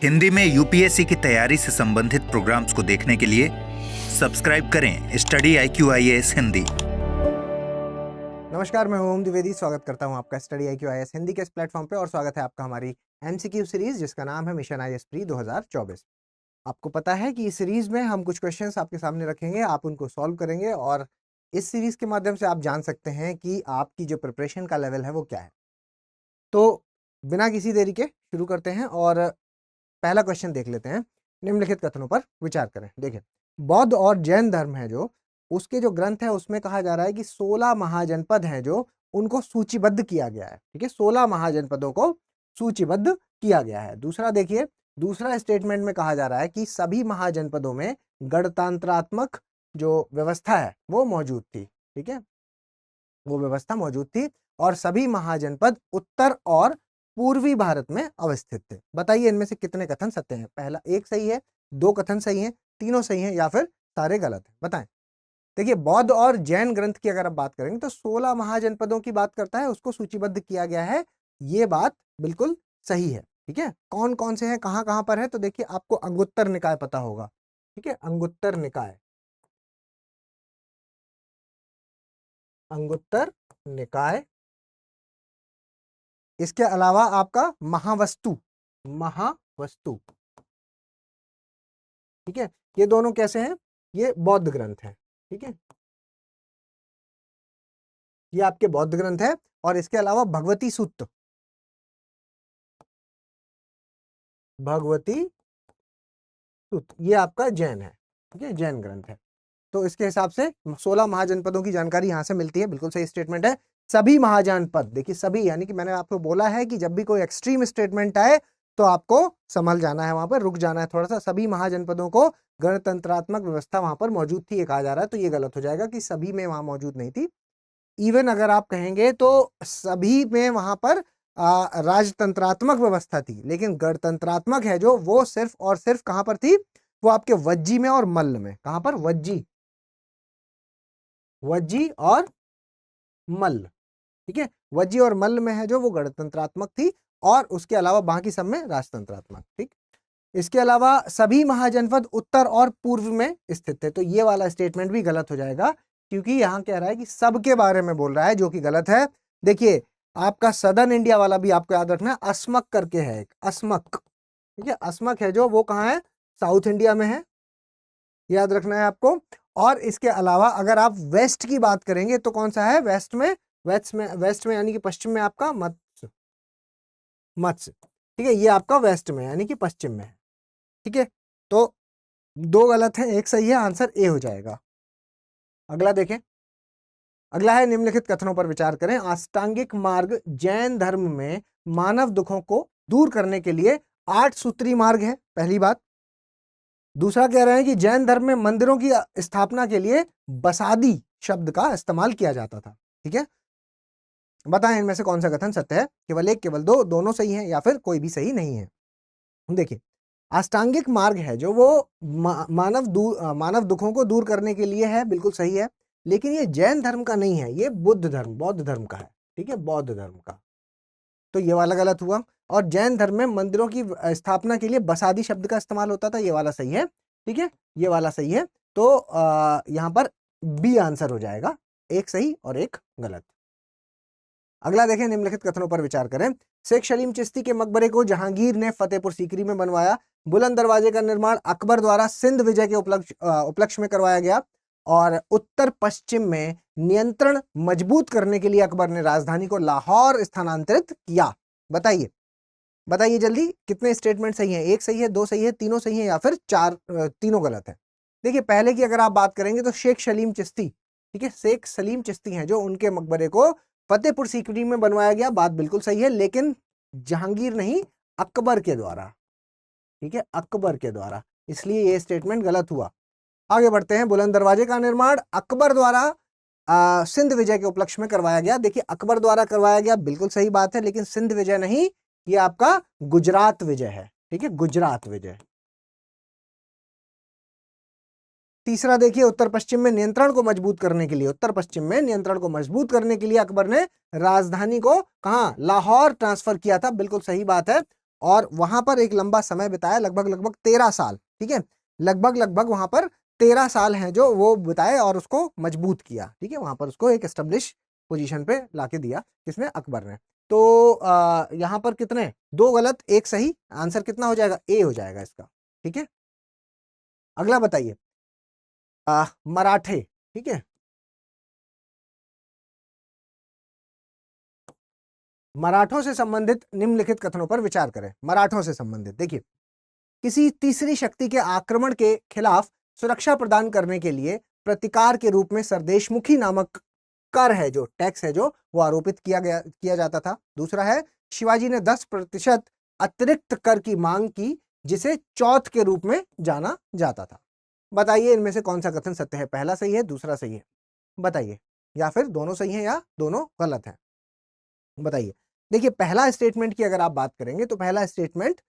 हिंदी में यूपीएससी की तैयारी से संबंधित प्रोग्राम्स को देखने के लिए सब्सक्राइब करें स्टडी IQ-IAS हिंदी। नमस्कार, मैं ओम द्विवेदी स्वागत करता हूं आपका स्टडी IQ-IAS हिंदी के इस प्लेटफॉर्म पे और स्वागत है आपका हमारी MCQ सीरीज जिसका नाम है मिशन IAS प्री 2024। आपको पता है कि इस सीरीज में हम कुछ क्वेश्चंस आपके सामने रखेंगे, आप उनको सॉल्व करेंगे और इस सीरीज के माध्यम से आप जान सकते हैं कि आपकी जो प्रिपरेशन का लेवल है वो क्या है। तो बिना किसी देरी के शुरू करते हैं और पहला क्वेश्चन देख लेते हैं। निम्नलिखित कथनों पर विचार करें। देखिए, बौद्ध और जैन धर्म है जो उसके जो ग्रंथ है उसमें कहा जा रहा है कि 16 महाजनपद हैं जो उनको सूचीबद्ध किया गया है। ठीक है, 16 महाजनपदों को सूचीबद्ध किया गया है। दूसरा देखिए, दूसरा स्टेटमेंट में कहा जा रहा है कि सभी महाजनपदों में गणतंत्रात्मक जो व्यवस्था है वो मौजूद थी। ठीक है, वो व्यवस्था मौजूद थी और सभी महाजनपद उत्तर और पूर्वी भारत में अवस्थित थे। बताइए इनमें से कितने कथन सत्य हैं। पहला एक सही है, दो कथन सही हैं, तीनों सही हैं या फिर सारे गलत हैं, बताएं। देखिए, बौद्ध और जैन ग्रंथ की अगर आप बात करेंगे तो 16 महाजनपदों की बात करता है, उसको सूचीबद्ध किया गया है, ये बात बिल्कुल सही है। ठीक है, कौन कौन से हैं, कहां कहां पर है, तो देखिए आपको अंगुत्तर निकाय पता होगा। ठीक है, अंगुत्तर निकाय, अंगुत्तर निकाय। इसके अलावा आपका महावस्तु, महावस्तु। ठीक है, ये दोनों कैसे हैं, ये बौद्ध ग्रंथ हैं। ठीक है, ये आपके बौद्ध ग्रंथ है। और इसके अलावा भगवती सूत्र, भगवती सूत्र ये आपका जैन है। ठीक है, जैन ग्रंथ है। तो इसके हिसाब से 16 महाजनपदों की जानकारी यहां से मिलती है, बिल्कुल सही स्टेटमेंट है। सभी महाजनपद, देखिए सभी यानी कि मैंने आपको बोला है कि जब भी कोई एक्सट्रीम स्टेटमेंट आए तो आपको संभल जाना है, वहां पर रुक जाना है थोड़ा सा। सभी महाजनपदों को गणतंत्रात्मक व्यवस्था वहां पर मौजूद थी ये कहा जा रहा है, तो ये गलत हो जाएगा कि सभी में वहां मौजूद नहीं थी। इवन अगर आप कहेंगे तो सभी में वहां पर राजतंत्रात्मक व्यवस्था थी, लेकिन गणतंत्रात्मक है जो वो सिर्फ और सिर्फ कहां पर थी, वो आपके वज्जी में और मल्ल में। कहां पर, वज्जी, वज्जी और मल्ल। ठीक है, वज्जी और मल्ल में है जो वो गणतंत्रात्मक थी और उसके अलावा बाकी सब में राजतंत्रात्मक। ठीक, इसके अलावा सभी महाजनपद उत्तर और पूर्व में स्थित थे, तो ये वाला स्टेटमेंट भी गलत हो जाएगा क्योंकि यहां कह रहा है कि सबके बारे में बोल रहा है, जो कि गलत है। देखिए, आपका सदर्न इंडिया वाला भी आपको याद रखना है, अस्मक करके है एक, अस्मक। ठीक है, अस्मक है जो वो कहां है, साउथ इंडिया में है, याद रखना है आपको। और इसके अलावा अगर आप वेस्ट की बात करेंगे तो कौन सा है, वेस्ट में, वेस्ट में यानी कि पश्चिम में आपका मत्स्य, मत्स्य। ठीक है, ये आपका वेस्ट में यानी कि पश्चिम में है। ठीक है, तो दो गलत है, एक सही है, आंसर ए हो जाएगा। अगला देखें, अगला है निम्नलिखित कथनों पर विचार करें। अष्टांगिक मार्ग जैन धर्म में मानव दुखों को दूर करने के लिए 8 सूत्री मार्ग है, पहली बात। दूसरा कह रहे हैं कि जैन धर्म में मंदिरों की स्थापना के लिए बसादी शब्द का इस्तेमाल किया जाता था। ठीक है, बताएं इनमें से कौन सा कथन सत्य है। केवल एक, केवल दो, दोनों सही हैं या फिर कोई भी सही नहीं है। देखिए, अष्टांगिक मार्ग है जो वो मानव दुखों को दूर करने के लिए है, बिल्कुल सही है, लेकिन ये जैन धर्म का नहीं है, ये बुद्ध धर्म, बौद्ध धर्म का है। ठीक है, बौद्ध धर्म का, तो ये वाला गलत हुआ। और जैन धर्म में मंदिरों की स्थापना के लिए बसादी शब्द का इस्तेमाल होता था, ये वाला सही है। ठीक है, ये वाला सही है, तो यहां पर बी आंसर हो जाएगा, एक सही और एक गलत। अगला देखें, निम्नलिखित कथनों पर विचार करें। शेख सलीम चिश्ती के मकबरे को जहांगीर ने फतेहपुर सीकरी में बनवाया। बुलंद दरवाजे का निर्माण अकबर द्वारा सिंध विजय के उपलक्ष्य में करवाया गया और उत्तर पश्चिम में नियंत्रण मजबूत करने के लिए अकबर ने राजधानी को लाहौर स्थानांतरित किया। बताइए, बताइए जल्दी, कितने स्टेटमेंट सही हैं, एक सही है, दो सही है, तीनों सही है या फिर चार तीनों गलत है। देखिए, पहले की अगर आप बात करेंगे तो शेख सलीम चिश्ती, ठीक है, शेख सलीम चिश्ती हैं जो उनके मकबरे को फतेहपुर सीकरी में बनवाया गया, बात बिल्कुल सही है, लेकिन जहांगीर नहीं, अकबर के द्वारा। ठीक है, अकबर के द्वारा, इसलिए ये स्टेटमेंट गलत हुआ। आगे बढ़ते हैं। बुलंद दरवाजे का निर्माण अकबर द्वारा सिंध विजय के उपलक्ष्य में करवाया गया। देखिए, अकबर द्वारा करवाया गया, बिल्कुल सही बात है, लेकिन सिंध विजय नहीं, ये आपका गुजरात विजय है। ठीक है, गुजरात विजय। तीसरा देखिए, उत्तर पश्चिम में नियंत्रण को मजबूत करने के लिए, उत्तर पश्चिम में नियंत्रण को मजबूत करने के लिए अकबर ने राजधानी को कहां, लाहौर ट्रांसफर किया था, बिल्कुल सही बात है। और वहां पर एक लंबा समय बिताया, लगभग 13 साल, ठीक है, लगभग वहां पर 13 साल हैं जो वो बिताए और उसको मजबूत किया, ठीक है, वहां पर उसको एक एस्टेब्लिश पोजीशन पे लाके दिया, किसने, अकबर ने। तो यहाँ पर कितने, 2 गलत 1 सही, आंसर कितना हो जाएगा, ए हो जाएगा इसका, ठीक है। अगला बताइए, मराठे, ठीक है, मराठों से संबंधित निम्नलिखित कथनों पर विचार करें। मराठों से संबंधित देखिए, किसी तीसरी शक्ति के आक्रमण के खिलाफ सुरक्षा प्रदान करने के लिए प्रतिकार के रूप में सरदेशमुखी नामक कर है जो, टैक्स है जो, वो आरोपित किया जाता था। दूसरा है, शिवाजी ने 10% अतिरिक्त कर की मांग की जिसे चौथ के रूप में जाना जाता था। बताइए इनमें से कौन सा कथन सत्य है, पहला सही है, दूसरा सही है, बताइए, या फिर दोनों सही है या दोनों गलत है, बताइए। देखिए पहला स्टेटमेंट की अगर आप बात करेंगे तो पहला स्टेटमेंट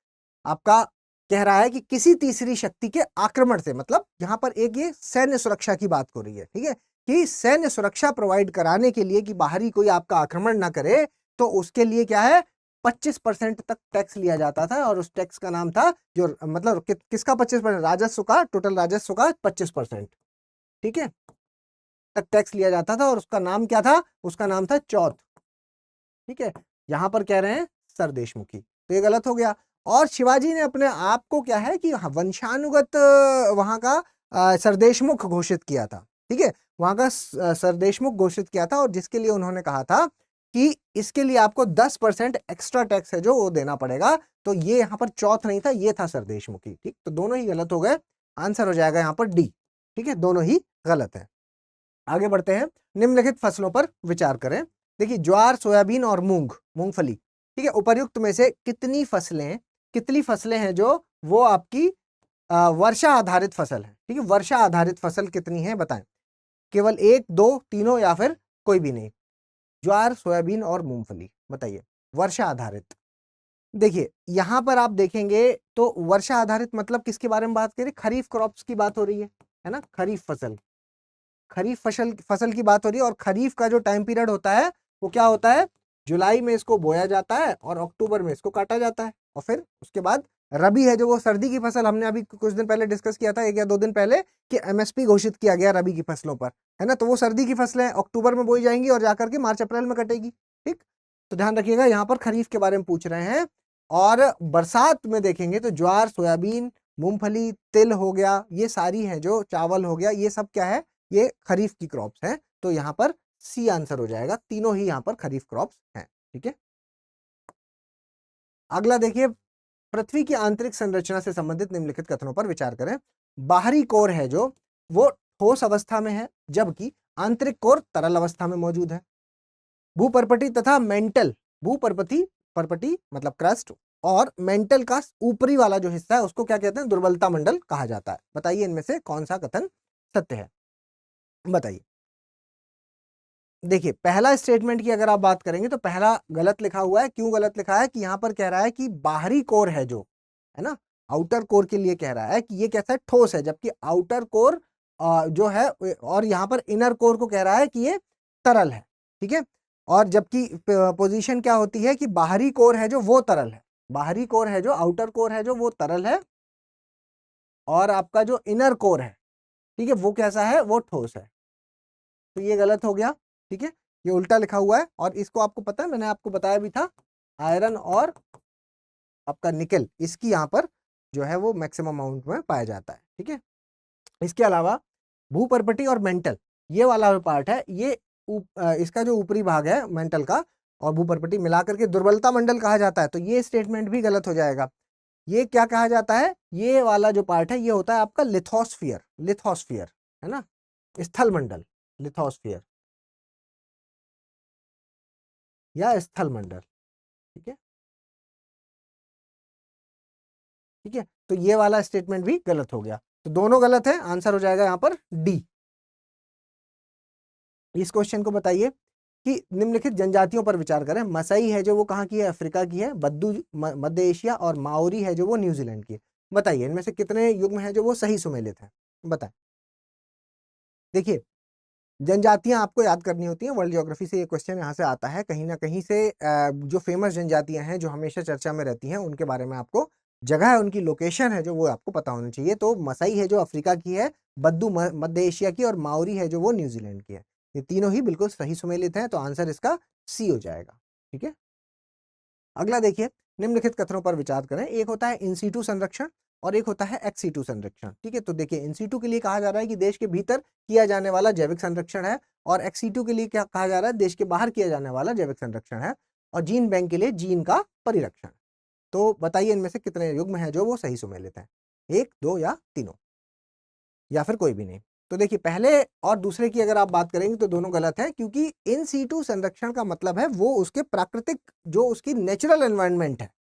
आपका कह रहा है कि किसी तीसरी शक्ति के आक्रमण से, मतलब यहां पर एक ये सैन्य सुरक्षा की बात हो रही है, ठीक है, कि सैन्य सुरक्षा प्रोवाइड कराने के लिए कि बाहरी कोई आपका आक्रमण ना करे, तो उसके लिए क्या है, 25% तक टैक्स लिया जाता था। और उस टैक्स का नाम था जो, मतलब किसका 25%, राजस्व का, टोटल राजस्व का 25%, ठीक है, तक टैक्स लिया जाता था और उसका नाम क्या था, उसका नाम था चौथ, ठीक है। यहां पर कह रहे हैं सरदेशमुखी, तो ये गलत हो गया। और शिवाजी ने अपने आप को क्या है कि वंशानुगत वहां का सरदेशमुख घोषित किया था, ठीक है, वहां का सरदेशमुख घोषित किया था, और जिसके लिए उन्होंने कहा था कि इसके लिए आपको 10% एक्स्ट्रा टैक्स है जो वो देना पड़ेगा। तो ये यहाँ पर चौथ नहीं था, ये था सरदेशमुखी, ठीक, तो दोनों ही गलत हो गए, आंसर हो जाएगा यहाँ पर डी, ठीक है, दोनों ही गलत है। आगे बढ़ते हैं, निम्नलिखित फसलों पर विचार करें। देखिए ज्वार, सोयाबीन और मूंगफली, ठीक है, उपर्युक्त में से कितनी फसलें हैं जो वो आपकी वर्षा आधारित फसल है, ठीक है, वर्षा आधारित फसल कितनी है बताएं, केवल 1, 2, तीनों या फिर कोई भी नहीं। ज्वार, सोयाबीन और मूंगफली, बताइए, वर्षा आधारित। देखिए यहां पर आप देखेंगे तो वर्षा आधारित मतलब किसके बारे में बात करें, खरीफ क्रॉप्स की बात हो रही है ना, खरीफ फसल की बात हो रही है। और खरीफ का जो टाइम पीरियड होता है वो क्या होता है, जुलाई में इसको बोया जाता है और अक्टूबर में इसको काटा जाता है, और फिर उसके बाद रबी है जो वो सर्दी की फसल, हमने अभी कुछ दिन पहले डिस्कस किया था, 1 या 2 दिन पहले, कि एमएसपी घोषित किया गया रबी की फसलों पर, है ना, तो वो सर्दी की फसलें अक्टूबर में बोई जाएंगी और जाकर के मार्च अप्रैल में कटेगी, ठीक। तो ध्यान रखिएगा, यहाँ पर खरीफ के बारे में पूछ रहे हैं। और बरसात में देखेंगे तो ज्वार, सोयाबीन, मूंगफली, तिल हो गया, ये सारी है जो, चावल हो गया, ये सब क्या है, ये खरीफ की क्रॉप्स हैं। तो यहां पर सी आंसर हो जाएगा, तीनों ही यहां पर खरीफ क्रॉप्स हैं, ठीक है। अगला देखिए, पृथ्वी की आंतरिक संरचना से संबंधित निम्नलिखित कथनों पर विचार करें। बाहरी कोर है जो वो ठोस अवस्था में है, जबकि आंतरिक कोर तरल अवस्था में मौजूद है। भूपर्पटी तथा मेंटल, परपटी मतलब क्रस्ट, और मेंटल का ऊपरी वाला जो हिस्सा है उसको क्या कहते हैं, दुर्बलता मंडल कहा जाता है। बताइए इनमें से कौन सा कथन सत्य है, बताइए। देखिए पहला स्टेटमेंट की अगर आप बात करेंगे तो पहला गलत लिखा हुआ है। क्यों गलत लिखा है, कि यहां पर कह रहा है कि बाहरी कोर है जो, है ना, आउटर कोर के लिए कह रहा है कि ये कैसा है, ठोस है, जबकि आउटर कोर जो है, और यहां पर इनर कोर को कह रहा है कि ये तरल है, ठीक है। और जबकि पोजीशन क्या होती है कि बाहरी कोर है जो वो तरल है, बाहरी कोर है जो, आउटर कोर है जो वो तरल है, और आपका जो इनर कोर है, ठीक है, वो कैसा है, वो ठोस है। तो ये गलत हो गया, ठीक है, ये उल्टा लिखा हुआ है। और इसको आपको पता है, मैंने आपको बताया भी था, आयरन और आपका निकल, इसकी यहाँ पर जो है वो मैक्सिमम अमाउंट में पाया जाता है, ठीक है। इसके अलावा भूपर्पटी और मेंटल, ये वाला पार्ट है, ये इसका जो ऊपरी भाग है मेंटल का और भूपर्पटी मिलाकर के दुर्बलता मंडल कहा जाता है। तो ये स्टेटमेंट भी गलत हो जाएगा। ये क्या कहा जाता है, ये वाला जो पार्ट है ये होता है आपका लिथोस्फियर, है ना, स्थल मंडल, लिथोस्फियर या स्थल मंडल, ठीक है, ठीक है। तो ये वाला स्टेटमेंट भी गलत हो गया, तो दोनों गलत है, आंसर हो जाएगा यहाँ पर डी। इस क्वेश्चन को बताइए कि निम्नलिखित जनजातियों पर विचार करें। मसई है जो वो कहाँ की है, अफ्रीका की है। बद्दू मध्य एशिया, और माओरी है जो वो न्यूजीलैंड की है। बताइए इनमें से कितने युग्म हैं जो वो सही सुमेलित है, बताएं। देखिए जनजातियां आपको याद करनी होती हैं, वर्ल्ड ज्योग्राफी से ये क्वेश्चन यहाँ से आता है, कहीं ना कहीं से जो फेमस जनजातियां हैं जो हमेशा चर्चा में रहती हैं उनके बारे में आपको जगह है, उनकी लोकेशन है जो वो आपको पता होनी चाहिए। तो मसाई है जो अफ्रीका की है, बद्दू मध्य एशिया की, और माओरी है जो वो न्यूजीलैंड की है। ये तीनों ही बिल्कुल सही सुमेलित हैं, तो आंसर इसका सी हो जाएगा। ठीक है, अगला देखिए, निम्नलिखित कथनों पर विचार करें। एक होता है इन सीटू संरक्षण और एक होता है एक्स सीटू संरक्षण। ठीक है, तो देखिए इन सीटू के लिए कहा जा रहा है कि देश के भीतर किया जाने वाला जैविक संरक्षण है, और एक्स सीटू के लिए क्या कहा जा रहा है, देश के बाहर किया जाने वाला जैविक संरक्षण है, और जीन बैंक के लिए जीन का परिरक्षण। तो बताइए इनमें से कितने युग्म है जो वो सही सुमेलित है, एक, दो या तीनों, या फिर कोई भी नहीं। तो देखिए पहले और दूसरे की अगर आप बात करेंगे तो दोनों गलत है, क्योंकि इन सीटू संरक्षण का मतलब है वो उसके प्राकृतिक जो उसकी नेचुरल एनवायरनमेंट है,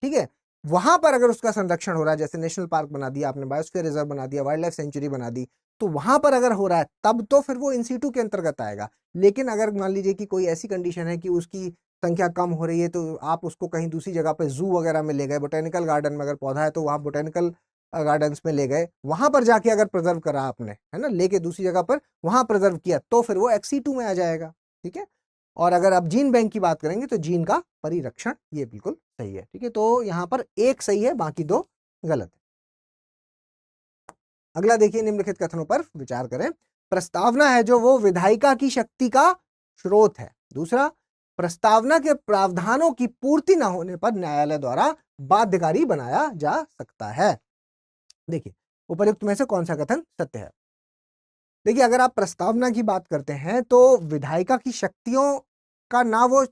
ठीक है, वहां पर अगर उसका संरक्षण हो रहा है, जैसे नेशनल पार्क बना दिया आपने, बायोस्फीयर रिजर्व बना दिया, वाइल्ड लाइफ सेंचुरी बना दी, तो वहां पर अगर हो रहा है तब तो फिर वो इन सीटू के अंतर्गत आएगा। लेकिन अगर मान लीजिए कि कोई ऐसी कंडीशन है कि उसकी संख्या कम हो रही है, तो आप उसको कहीं दूसरी जगह पे जू वगैरह में ले गए, बोटेनिकल गार्डन में अगर पौधा है तो वहां बोटेनिकल गार्डन्स में ले गए, वहां पर जाके अगर प्रिजर्व करा आपने, है ना, लेके दूसरी जगह पर वहां प्रिजर्व किया, तो फिर वो एक्सी2 में आ जाएगा। ठीक है, और अगर आप जीन बैंक की बात करेंगे तो जीन का परिरक्षण, ये बिल्कुल सही है। ठीक है, तो यहां पर एक सही है, बाकी दो गलत है। अगला देखिए, निम्नलिखित कथनों पर विचार करें। प्रस्तावना है जो वो विधायिका की शक्ति का स्रोत है। दूसरा, प्रस्तावना के प्रावधानों की पूर्ति न होने पर न्यायालय द्वारा बाध्यकारी बनाया जा सकता है। देखिए उपर्युक्त में से कौन सा कथन सत्य है। देखिए अगर आप प्रस्तावना की बात करते हैं तो विधायिका की शक्तियों का ना वो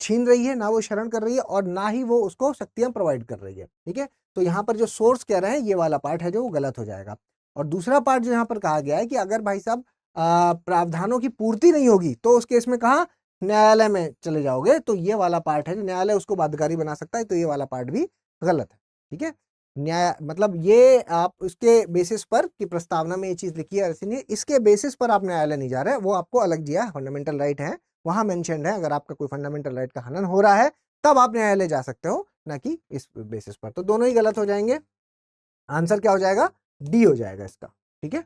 छीन रही है, ना वो शरण कर रही है, और ना ही वो उसको शक्तियां प्रोवाइड कर रही है। ठीक है, तो यहाँ पर जो सोर्स कह रहे हैं ये वाला पार्ट है जो वो गलत हो जाएगा। और दूसरा पार्ट जो यहाँ पर कहा गया है कि अगर भाई साहब प्रावधानों की पूर्ति नहीं होगी तो उस केस में कहा न्यायालय में चले जाओगे, तो ये वाला पार्ट है जो न्यायालय उसको बाध्यकारी बना सकता है, तो ये वाला पार्ट भी गलत है। ठीक है, न्याय मतलब ये आप उसके बेसिस पर कि प्रस्तावना में ये चीज लिखी है ऐसी नहीं, इसके बेसिस पर आप न्यायालय नहीं जा रहे, वो आपको अलग दिया, फंडामेंटल राइट है वहां मेंशन्ड है। अगर आपका कोई फंडामेंटल राइट का हनन हो रहा है तब आप न्यायालय जा सकते हो, ना कि इस बेसिस पर। तो दोनों ही गलत हो जाएंगे, आंसर क्या हो जाएगा, डी हो जाएगा इसका। ठीक है,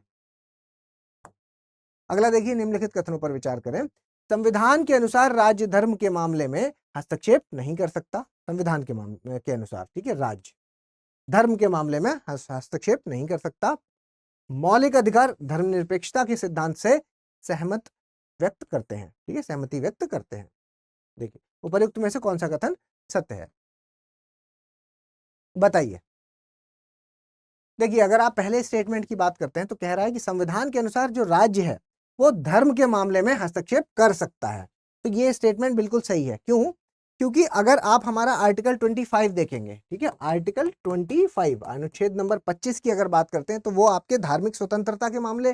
अगला देखिए, निम्नलिखित कथनों पर विचार करें। संविधान के अनुसार राज्य धर्म के मामले में हस्तक्षेप नहीं कर सकता। संविधान के मामले के अनुसार, ठीक है, राज्य धर्म के मामले में हस्तक्षेप नहीं कर सकता। मौलिक अधिकार धर्मनिरपेक्षता के सिद्धांत से सहमत व्यक्त करते हैं। ठीक है, सहमति व्यक्त करते हैं। देखिए उपर्युक्त में से कौन सा कथन सत्य है, बताइए। देखिए अगर आप पहले स्टेटमेंट की बात करते हैं तो कह रहा है कि संविधान के अनुसार जो राज्य है वो धर्म के मामले में हस्तक्षेप कर सकता है, तो ये स्टेटमेंट बिल्कुल सही है। क्यों, क्योंकि अगर आप हमारा आर्टिकल 25 देखेंगे, ठीक है, आर्टिकल 25 अनुच्छेद नंबर 25 की अगर बात करते हैं तो वो आपके धार्मिक स्वतंत्रता के मामले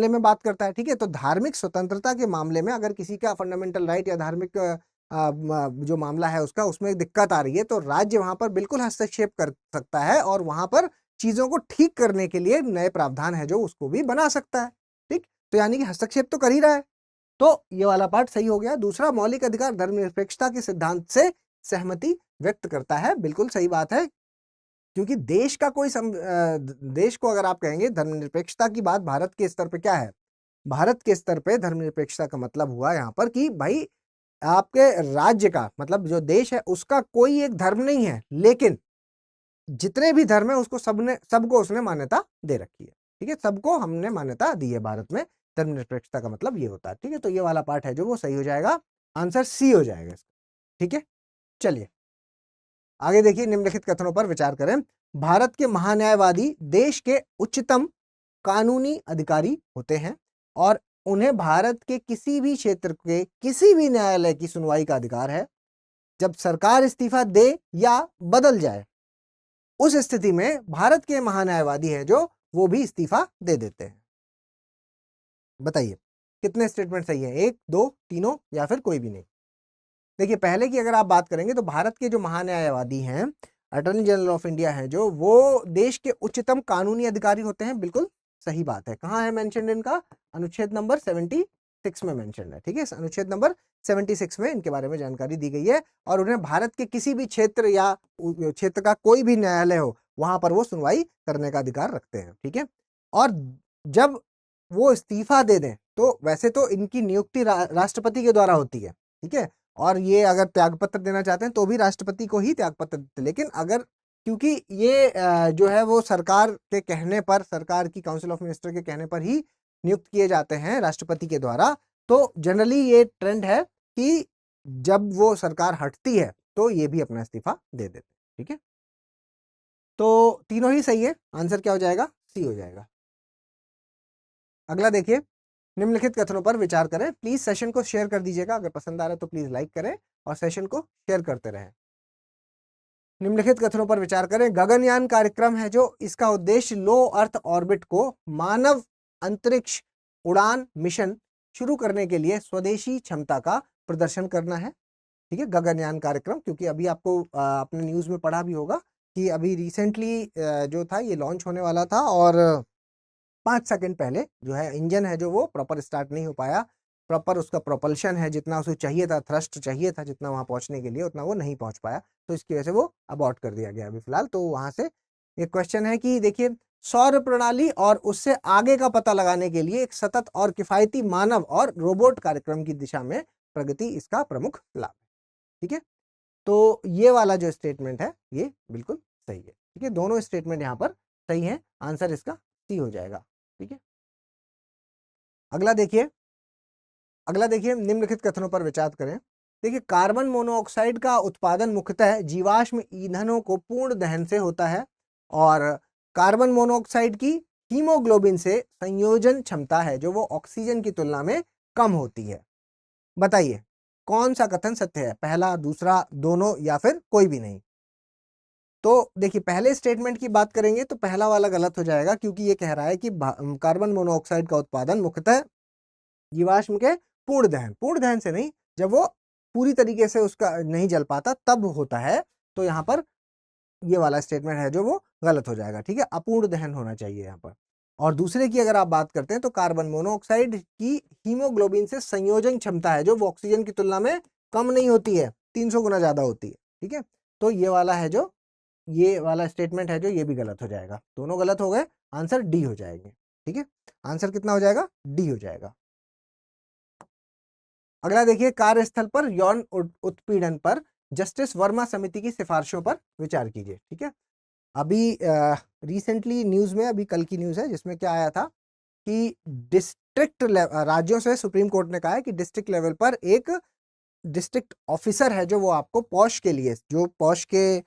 में बात करता है। ठीक है, तो धार्मिक स्वतंत्रता के मामले में अगर किसी का फंडामेंटल राइट या धार्मिक जो मामला है उसका, उसमें दिक्कत आ रही है, तो राज्य वहां पर बिल्कुल हस्तक्षेप कर सकता है और वहां पर चीजों को ठीक करने के लिए नए प्रावधान है जो उसको भी बना सकता है। ठीक, तो यानी कि हस्तक्षेप तो कर ही रहा है, तो ये वाला पार्ट सही हो गया। दूसरा, मौलिक अधिकार धर्मनिरपेक्षता के सिद्धांत से सहमति व्यक्त करता है, बिल्कुल सही बात है, क्योंकि देश का कोई देश को अगर आप कहेंगे धर्मनिरपेक्षता की बात, भारत के स्तर पे क्या है, भारत के स्तर पे धर्मनिरपेक्षता का मतलब हुआ यहाँ पर कि भाई आपके राज्य का मतलब जो देश है उसका कोई एक धर्म नहीं है, लेकिन जितने भी धर्म है उसको सबको उसने मान्यता दे रखी है। ठीक है, सबको हमने मान्यता दी है भारत में, धर्मनिरपेक्षता का मतलब ये होता है। ठीक है, तो ये वाला पार्ट है जो वो सही हो जाएगा, आंसर सी हो जाएगा इसका। ठीक है, चलिए आगे देखिए, निम्नलिखित कथनों पर विचार करें। भारत के महान्यायवादी देश के उच्चतम कानूनी अधिकारी होते हैं और उन्हें भारत के किसी भी क्षेत्र के किसी भी न्यायालय की सुनवाई का अधिकार है। जब सरकार इस्तीफा दे या बदल जाए उस स्थिति में भारत के महान्यायवादी है जो वो भी इस्तीफा दे देते हैं। बताइए कितने स्टेटमेंट सही है, एक, दो, तीनों या फिर कोई भी नहीं। देखिए पहले की अगर आप बात करेंगे तो भारत के जो महान्यायवादी हैं, अटॉर्नी जनरल ऑफ इंडिया हैं जो, वो देश के उच्चतम कानूनी अधिकारी होते हैं, बिल्कुल सही बात है। कहाँ है मेंशन्ड इनका, अनुच्छेद नंबर 76 में मेंशन्ड है। ठीक है, अनुच्छेद नंबर 76 में इनके बारे में जानकारी दी गई है, और उन्हें भारत के किसी भी क्षेत्र या क्षेत्र का कोई भी न्यायालय हो वहां पर वो सुनवाई करने का अधिकार रखते हैं। ठीक है, और जब वो इस्तीफा दे दें, तो वैसे तो इनकी नियुक्ति राष्ट्रपति के द्वारा होती है, ठीक है, और ये अगर त्यागपत्र देना चाहते हैं तो भी राष्ट्रपति को ही त्यागपत्र देते हैं। लेकिन अगर क्योंकि ये जो है वो सरकार के कहने पर, सरकार की काउंसिल ऑफ मिनिस्टर के कहने पर ही नियुक्त किए जाते हैं राष्ट्रपति के द्वारा, तो जनरली ये ट्रेंड है कि जब वो सरकार हटती है तो ये भी अपना इस्तीफा दे देते हैं, ठीक है। तो तीनों ही सही है, आंसर क्या हो जाएगा? सी हो जाएगा। अगला देखिए, निम्नलिखित कथनों पर विचार करें। प्लीज सेशन को शेयर कर दीजिएगा, अगर पसंद आ रहा है तो प्लीज लाइक करें और सेशन को शेयर करते रहें। निम्नलिखित कथनों पर विचार करें। गगनयान कार्यक्रम है जो, इसका उद्देश्य लो अर्थ ऑर्बिट को मानव अंतरिक्ष उड़ान मिशन शुरू करने के लिए स्वदेशी क्षमता का प्रदर्शन करना है, ठीक है। गगनयान कार्यक्रम, क्योंकि अभी आपको आपने न्यूज में पढ़ा भी होगा कि अभी रिसेंटली जो था ये लॉन्च होने वाला था और 5 सेकंड पहले जो है इंजन है जो वो प्रॉपर स्टार्ट नहीं हो पाया, प्रॉपर उसका प्रोपल्शन है जितना उसे चाहिए था, थ्रस्ट चाहिए था जितना वहां पहुंचने के लिए, उतना वो नहीं पहुंच पाया, तो इसकी वजह से वो अबॉर्ट कर दिया गया अभी फिलहाल। तो वहां से एक क्वेश्चन है कि देखिए, सौर प्रणाली और उससे आगे का पता लगाने के लिए एक सतत और किफायती मानव और रोबोट कार्यक्रम की दिशा में प्रगति इसका प्रमुख लाभ है, ठीक है। तो ये वाला जो स्टेटमेंट है ये बिल्कुल सही है, ठीक है। दोनों स्टेटमेंट यहाँ पर सही है, आंसर इसका सी हो जाएगा, ठीक है। अगला देखिए, निम्नलिखित कथनों पर विचार करें। देखिए, कार्बन मोनोऑक्साइड का उत्पादन मुख्यतः जीवाश्म ईंधनों को पूर्ण दहन से होता है और कार्बन मोनोऑक्साइड की हीमोग्लोबिन से संयोजन क्षमता है जो वो ऑक्सीजन की तुलना में कम होती है। बताइए कौन सा कथन सत्य है, पहला, दूसरा, दोनों या फिर कोई भी नहीं? तो देखिए, पहले स्टेटमेंट की बात करेंगे तो पहला वाला गलत हो जाएगा, क्योंकि ये कह रहा है कि कार्बन मोनोऑक्साइड का उत्पादन मुख्यतः जीवाश्म के पूर्ण दहन से नहीं, जब वो पूरी तरीके से उसका नहीं जल पाता तब होता है, तो यहाँ पर ये वाला स्टेटमेंट है जो वो गलत हो जाएगा, ठीक है। अपूर्ण दहन होना चाहिए यहाँ पर। और दूसरे की अगर आप बात करते हैं तो कार्बन मोनोऑक्साइड की हीमोग्लोबिन से संयोजन क्षमता है जो वो ऑक्सीजन की तुलना में कम नहीं होती है, 300 गुना ज्यादा होती है, ठीक है। तो ये वाला स्टेटमेंट है जो ये भी गलत हो जाएगा, दोनों गलत हो गए, आंसर डी हो जाएंगे, ठीक है। आंसर कितना हो जाएगा? डी हो जाएगा। अगला देखिए, कार्यस्थल पर यौन उत्पीड़न पर जस्टिस वर्मा समिति की सिफारिशों पर विचार कीजिए, ठीक है। अभी रिसेंटली न्यूज में, अभी कल की न्यूज है जिसमें क्या आया था कि राज्यों से सुप्रीम कोर्ट ने कहा है कि डिस्ट्रिक्ट लेवल पर एक डिस्ट्रिक्ट ऑफिसर है जो वो आपको पॉश के लिए, जो पॉश के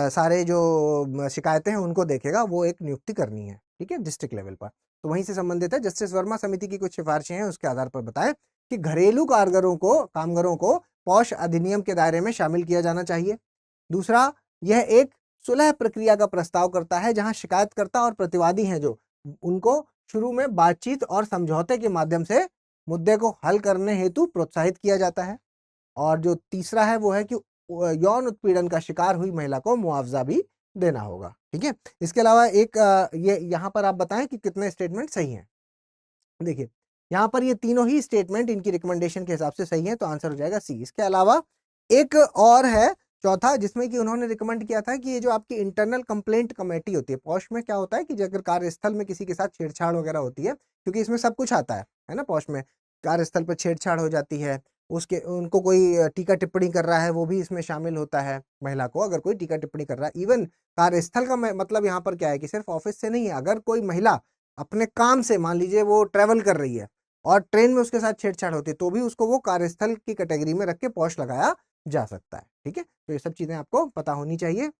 सारे जो शिकायतें हैं उनको देखेगा, वो एक नियुक्ति करनी है, ठीक है, डिस्ट्रिक्ट लेवल पर। तो वहीं से संबंधित है। जस्टिस वर्मा समिति की कुछ सिफारिशें हैं, उसके आधार पर बताएं कि घरेलू कामगारों को पॉश अधिनियम के दायरे में शामिल किया जाना चाहिए। दूसरा, यह एक सुलह प्रक्रिया का प्रस्ताव करता है जहां शिकायतकर्ता और प्रतिवादी हैं जो, उनको शुरू में बातचीत और समझौते के माध्यम से मुद्दे को हल करने हेतु प्रोत्साहित किया जाता है। और जो तीसरा है वो है कि यौन उत्पीड़न का शिकार हुई महिला को मुआवजा भी देना होगा, ठीक है। इसके अलावा एक ये यहाँ पर आप बताएं कि कितने स्टेटमेंट सही हैं। देखिए, यहाँ पर ये तीनों ही स्टेटमेंट इनकी रिकमेंडेशन के हिसाब से सही है, तो आंसर हो जाएगा सी। इसके अलावा एक और है चौथा, जिसमें कि उन्होंने रिकमेंड किया था कि ये जो आपकी इंटरनल कंप्लेंट कमेटी होती है, पॉश में क्या होता है कि अगर कार्यस्थल में किसी के साथ छेड़छाड़ वगैरह होती है, क्योंकि इसमें सब कुछ आता है ना, पॉश में कार्यस्थल पर छेड़छाड़ हो जाती है, उसके उनको कोई टीका टिप्पणी कर रहा है वो भी इसमें शामिल होता है, महिला को अगर कोई टीका टिप्पणी कर रहा है। इवन कार्यस्थल का मतलब यहाँ पर क्या है कि सिर्फ ऑफिस से नहीं है, अगर कोई महिला अपने काम से, मान लीजिए वो ट्रेवल कर रही है और ट्रेन में उसके साथ छेड़छाड़ होती है, तो भी उसको वो कार्यस्थल की कैटेगरी में रख के पॉश लगाया जा सकता है, ठीक है। तो ये सब चीजें आपको पता होनी चाहिए।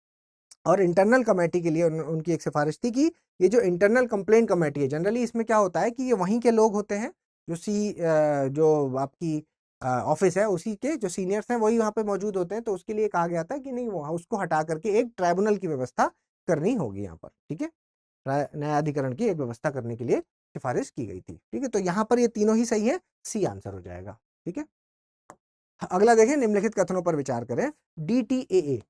और इंटरनल कमेटी के लिए उनकी एक सिफारिश थी कि ये जो इंटरनल कंप्लेंट कमेटी है, जनरली इसमें क्या होता है कि ये वहीं के लोग होते हैं जो आपकी ऑफिस है उसी के जो सीनियर्स हैं वही वहाँ पे मौजूद होते हैं, तो उसके लिए कहा गया था कि नहीं, वहाँ उसको हटा करके एक ट्राइब्यूनल की व्यवस्था करनी होगी यहाँ पर, ठीक है। न्यायाधिकरण की एक व्यवस्था करने के लिए सिफारिश की गई थी, ठीक है। तो यहाँ पर ये तीनों ही सही है, सी आंसर हो जाएगा, ठीक है। अगला देखें, निम्नलिखित कथनों पर विचार करें। DTAA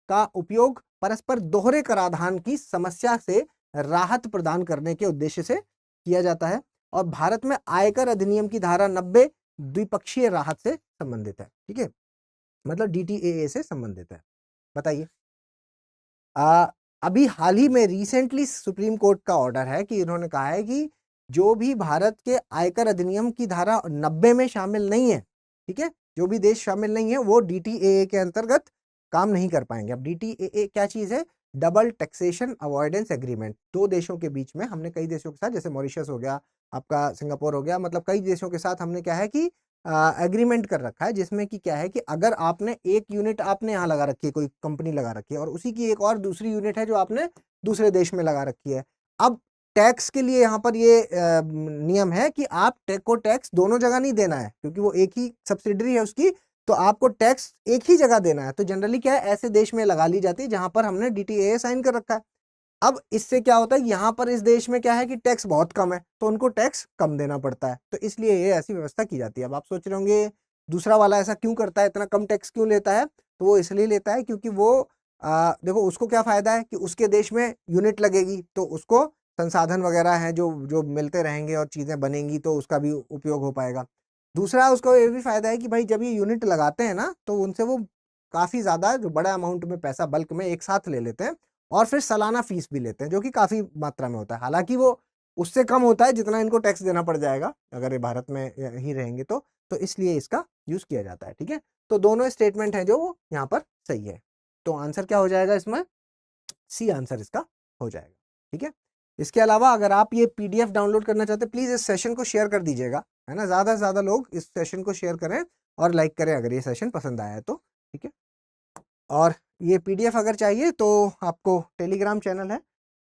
का उपयोग परस्पर दोहरे कराधान की समस्या से राहत प्रदान करने के उद्देश्य से किया जाता है और भारत में आयकर अधिनियम की धारा 90 द्विपक्षीय राहत से संबंधित है, ठीक है, मतलब DTAA से संबंधित है। बताइए, अभी हाल ही में रिसेंटली सुप्रीम कोर्ट का ऑर्डर है कि इन्होंने कहा है कि जो भी भारत के आयकर अधिनियम की धारा 90 में शामिल नहीं है, ठीक है, जो भी देश शामिल नहीं है वो DTAA के अंतर्गत काम नहीं कर पाएंगे। अब DTAA क्या चीज है? Double taxation avoidance agreement. दो देशों के बीच में, हमने कई देशों के साथ, जैसे मॉरिशस हो गया, आपका सिंगापुर हो गया, मतलब कई देशों के साथ हमने क्या है कि एग्रीमेंट कर रखा है, जिसमें कि क्या है कि अगर आपने एक यूनिट आपने यहाँ लगा रखी है, कोई कंपनी लगा रखी है, और उसी की एक और दूसरी यूनिट है जो आपने दूसरे देश में लगा रखी है, अब टैक्स के लिए यहाँ पर ये नियम है कि आप को टैक्स दोनों जगह नहीं देना है, क्योंकि वो एक ही सब्सिडरी है उसकी, तो आपको टैक्स एक ही जगह देना है। तो जनरली क्या है, ऐसे देश में लगा ली जाती है जहां पर हमने DTAA साइन कर रखा है। अब इससे क्या होता है, यहाँ पर इस देश में क्या है कि टैक्स बहुत कम है, तो उनको टैक्स कम देना पड़ता है, तो इसलिए ये ऐसी व्यवस्था की जाती है। अब आप सोच रहे होंगे दूसरा वाला ऐसा क्यों करता है, इतना कम टैक्स क्यों लेता है? तो वो इसलिए लेता है क्योंकि वो देखो उसको क्या फायदा है कि उसके देश में यूनिट लगेगी, तो उसको संसाधन वगैरह हैं जो जो मिलते रहेंगे और चीज़ें बनेंगी, तो उसका भी उपयोग हो पाएगा। दूसरा उसको ये भी फायदा है कि भाई जब ये यूनिट लगाते हैं ना, तो उनसे वो काफ़ी ज़्यादा जो बड़ा अमाउंट में पैसा बल्क में एक साथ ले लेते हैं, और फिर सालाना फीस भी लेते हैं, जो कि काफ़ी मात्रा में होता है। हालांकि वो उससे कम होता है जितना इनको टैक्स देना पड़ जाएगा अगर ये भारत में ही रहेंगे, तो इसलिए इसका यूज़ किया जाता है। ठीक है, तो दोनों स्टेटमेंट हैं जो वो यहाँ पर सही है। तो आंसर क्या हो जाएगा इसमें? सी आंसर इसका हो जाएगा। ठीक है, इसके अलावा अगर आप ये PDF डाउनलोड करना चाहते हैं, प्लीज़ इस सेशन को शेयर कर दीजिएगा, है ना, ज़्यादा से ज़्यादा लोग इस सेशन को शेयर करें और लाइक करें अगर ये सेशन पसंद आया है तो। ठीक है, और ये PDF अगर चाहिए तो आपको टेलीग्राम चैनल है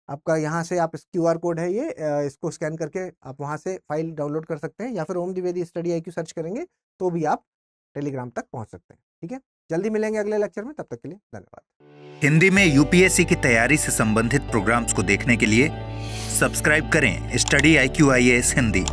आपका, यहाँ से आप QR कोड है ये, इसको स्कैन करके आप वहाँ से फाइल डाउनलोड कर सकते हैं, या फिर ओम द्विवेदी स्टडी IQ सर्च करेंगे तो भी आप टेलीग्राम तक पहुँच सकते हैं। ठीक है, जल्दी मिलेंगे अगले लेक्चर में, तब तक के लिए धन्यवाद। हिंदी में UPSC की तैयारी से संबंधित प्रोग्राम्स को देखने के लिए सब्सक्राइब करें स्टडी IQ IAS हिंदी।